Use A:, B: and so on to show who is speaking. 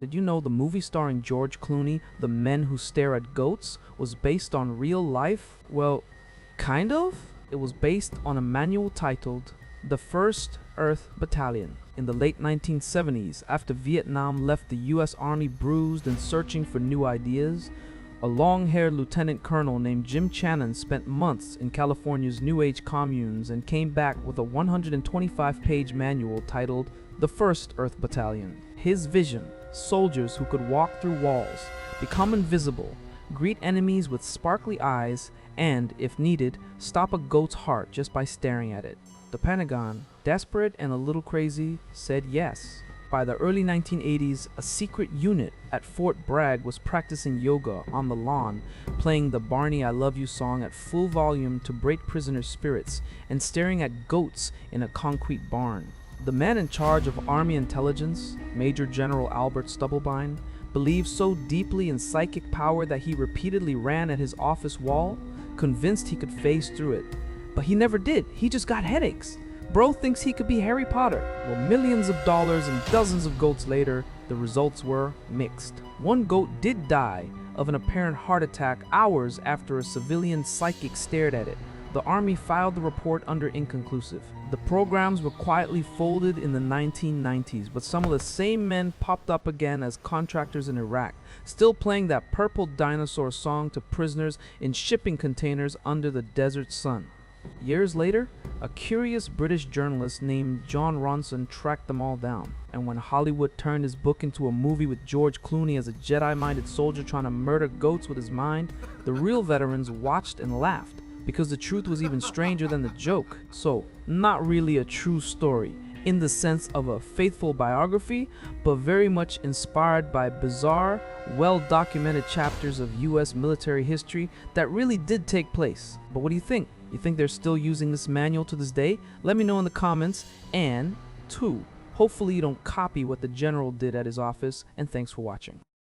A: Did you know the movie starring George Clooney, The Men Who Stare at Goats, was based on real life? Well, kind of. It was based on a manual titled The First Earth Battalion. In the late 1970s, after Vietnam left the US Army bruised and searching for new ideas, a long-haired lieutenant colonel named Jim Channon spent months in California's New Age communes and came back with a 125-page manual titled The First Earth Battalion. His vision: soldiers who could walk through walls, become invisible, greet enemies with sparkly eyes, and, if needed, stop a goat's heart just by staring at it. The Pentagon, desperate and a little crazy, said yes. By the early 1980s, a secret unit at Fort Bragg was practicing yoga on the lawn, playing the Barney I Love You song at full volume to break prisoner spirits, and staring at goats in a concrete barn. The man in charge of Army intelligence, Major General Albert Stubblebine, believed so deeply in psychic power that he repeatedly ran at his office wall, convinced he could phase through it. But he never did. He just got headaches. Bro thinks he could be Harry Potter. Well, millions of dollars and dozens of goats later, the results were mixed. One goat did die of an apparent heart attack hours after a civilian psychic stared at it. The Army filed the report under inconclusive. The programs were quietly folded in the 1990s, but some of the same men popped up again as contractors in Iraq, still playing that Purple Dinosaur song to prisoners in shipping containers under the desert sun. Years later, a curious British journalist named John Ronson tracked them all down. And when Hollywood turned his book into a movie with George Clooney as a Jedi-minded soldier trying to murder goats with his mind, the real veterans watched and laughed, because the truth was even stranger than the joke. So, not really a true story in the sense of a faithful biography, but very much inspired by bizarre, well-documented chapters of US military history that really did take place. But what do you think? You think they're still using this manual to this day? Let me know in the comments. And 2, hopefully you don't copy what the general did at his office, and thanks for watching.